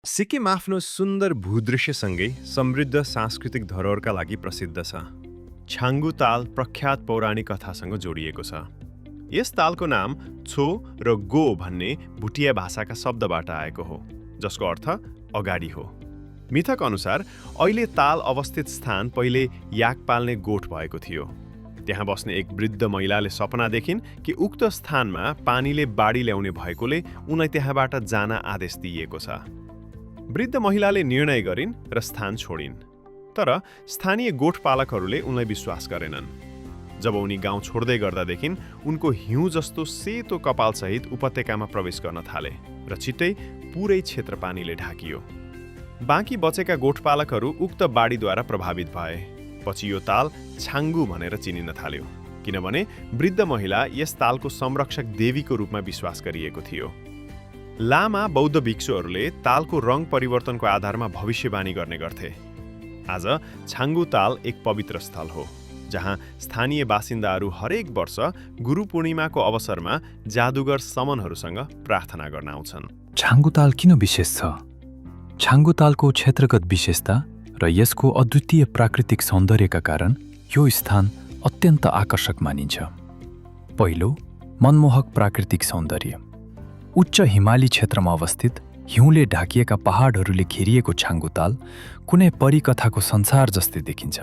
सिक्किम आफ्नो सुन्दर भूदृश्यसँगै समृद्ध सांस्कृतिक धरोहरका लागि प्रसिद्ध छ। छाङ्गु ताल प्रख्यात पौराणिक कथासँग जोडिएको छ। यस तालको नाम छो र गो भन्ने भुटिया भाषाका शब्दबाट आएको हो, जसको अर्थ अगाडि हो। मिथक अनुसार अहिले ताल अवस्थित स्थान पहिले याक पाल्ने गोठ भएको थियो। त्यहाँ बस्ने एक वृद्ध महिलाले सपना देखिन् कि उक्त स्थानमा पानीले बाढी ल्याउने भएकोले उनलाई त्यहाँबाट जान आदेश दिइएको छ। वृद्ध महिलाले निर्णय गरिन् र स्थान छोडिन्, तर स्थानीय गोठपालकहरूले उनलाई विश्वास गरेनन्। जब उनी गाउँ छोड्दै गर्दा देखिन् उनको हिउँ जस्तो सेतो कपालसहित उपत्यकामा प्रवेश गर्न थाले र छिट्टै पुरै क्षेत्र पानीले ढाकियो। बाँकी बचेका गोठपालकहरू उक्त बाढीद्वारा प्रभावित भए। पछि यो ताल छाङ्गु भनेर चिनिन थाल्यो, किनभने वृद्ध महिला यस तालको संरक्षक देवीको रूपमा विश्वास गरिएको थियो। लामा बौद्ध भिक्षुहरूले तालको रङ परिवर्तनको आधारमा भविष्यवाणी गर्ने गर्थे। आज छाङ्गु ताल एक पवित्र स्थल हो, जहाँ स्थानीय बासिन्दाहरू हरेक वर्ष गुरु पूर्णिमाको अवसरमा जादुगर समनहरूसँग प्रार्थना गर्न आउँछन्। छाङ्गु ताल किन विशेष छ? छाङ्गु तालको क्षेत्रगत विशेषता र यसको अद्वितीय प्राकृतिक सौन्दर्यका कारण यो स्थान अत्यन्त आकर्षक मानिन्छ। पहिलो, मनमोहक प्राकृतिक सौन्दर्य। उच्च हिमाली क्षेत्रमा अवस्थित हिउँले ढाकिएका पहाडहरूले घेरिएको छाङ्गु ताल कुनै परिकथाको संसार जस्तै देखिन्छ।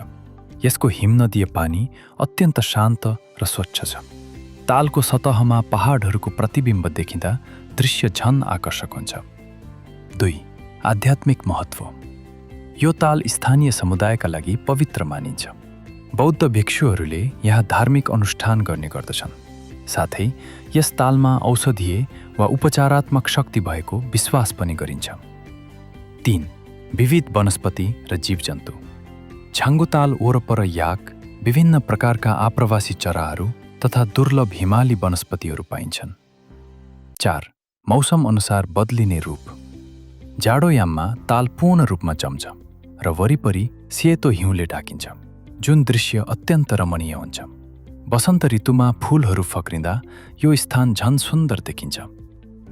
यसको हिमनदीय पानी अत्यन्त शान्त र स्वच्छ छ। तालको सतहमा पहाडहरूको प्रतिबिम्ब देखिँदा दृश्य झन आकर्षक हुन्छ। 2. आध्यात्मिक महत्त्व। यो ताल स्थानीय समुदायका लागि पवित्र मानिन्छ। बौद्ध भिक्षुहरूले यहाँ धार्मिक अनुष्ठान गर्ने गर्दछन्। साथै यस तालमा औषधीय वा उपचारात्मक शक्ति भएको विश्वास पनि गरिन्छ। 3. विविध वनस्पति र जीवजन्तु। छाङ्गु ताल वरपर याक, विभिन्न प्रकारका आप्रवासी चराहरू तथा दुर्लभ हिमाली वनस्पतिहरू पाइन्छन्। 4. मौसम अनुसार बदलिने रूप। जाडोयाममा ताल पूर्ण रूपमा जम्छ र वरिपरि सेतो हिउँले ढाकिन्छ, जुन दृश्य अत्यन्त रमणीय हुन्छ। वसन्त ऋतुमा फूलहरू फक्रिँदा यो स्थान झन सुन्दर देखिन्छ।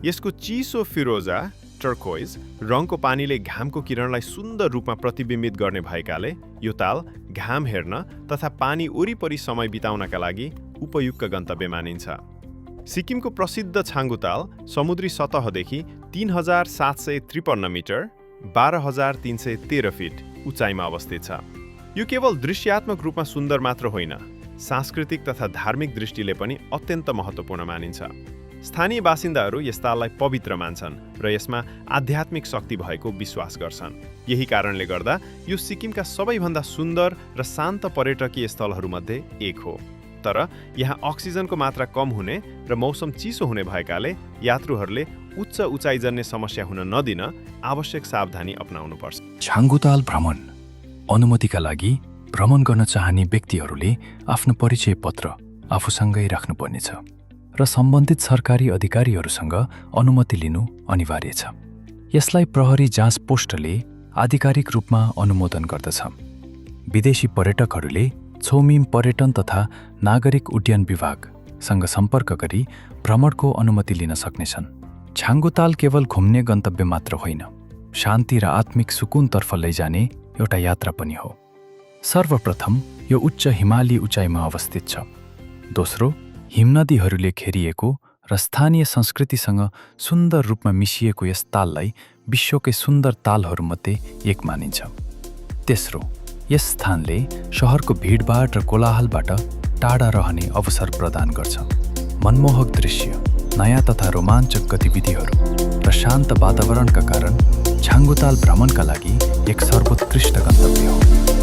यसको चिसो फिरोजा टर्कोइज रङको पानीले घामको किरणलाई सुन्दर रूपमा प्रतिबिम्बित गर्ने भएकाले यो ताल घाम हेर्न तथा पानी वरिपरि समय बिताउनका लागि उपयुक्त गन्तव्य मानिन्छ। सिक्किमको प्रसिद्ध छाङ्गु ताल समुद्री सतहदेखि 3753 मिटर 12313 फिट उचाइमा अवस्थित छ। यो केवल दृश्यात्मक रूपमा सुन्दर मात्र होइन, सांस्कृतिक तथा धार्मिक दृष्टिले पनि अत्यन्त महत्त्वपूर्ण मानिन्छ। स्थानीय बासिन्दाहरू यस ताललाई पवित्र मान्छन् र यसमा आध्यात्मिक शक्ति भएको विश्वास गर्छन्। यही कारणले गर्दा यो सिक्किमका सबैभन्दा सुन्दर र शान्त पर्यटकीय स्थलहरूमध्ये एक हो। तर यहाँ अक्सिजनको मात्रा कम हुने र मौसम चिसो हुने भएकाले यात्रुहरूले उच्च उचाइजन्य समस्या हुन नदिन आवश्यक सावधानी अपनाउनुपर्छ। छाङ्गु ताल भ्रमण अनुमतिका लागि भ्रमण गर्न चाहने व्यक्तिहरूले आफ्नो परिचय पत्र आफूसँगै राख्नुपर्नेछ र सम्बन्धित सरकारी अधिकारीहरूसँग अनुमति लिनु अनिवार्य छ। यसलाई प्रहरी जाँच पोस्टले आधिकारिक रूपमा अनुमोदन गर्दछ। विदेशी पर्यटकहरूले छौमिम पर्यटन तथा नागरिक उड्डयन विभागसँग सम्पर्क गरी भ्रमणको अनुमति लिन सक्नेछन्। छाङ्गु ताल केवल घुम्ने गन्तव्य मात्र होइन, शान्ति र आत्मिक सुकुनतर्फ लैजाने एउटा यात्रा पनि हो। सर्वप्रथम यो उच्च हिमाली उचाइमा अवस्थित छ। दोस्रो, हिमनदीहरूले घेरिएको र स्थानीय संस्कृतिसँग सुन्दर रूपमा मिसिएको यस ताललाई विश्वकै सुन्दर तालहरूमध्ये एक मानिन्छ। तेस्रो, यस स्थानले सहरको भिडभाड र कोलाहलबाट टाढा रहने अवसर प्रदान गर्छ। मनमोहक दृश्य, नयाँ तथा रोमाञ्चक गतिविधिहरू र शान्त वातावरणका कारण छाङ्गु ताल भ्रमणका लागि एक सर्वोत्कृष्ट गन्तव्य हो।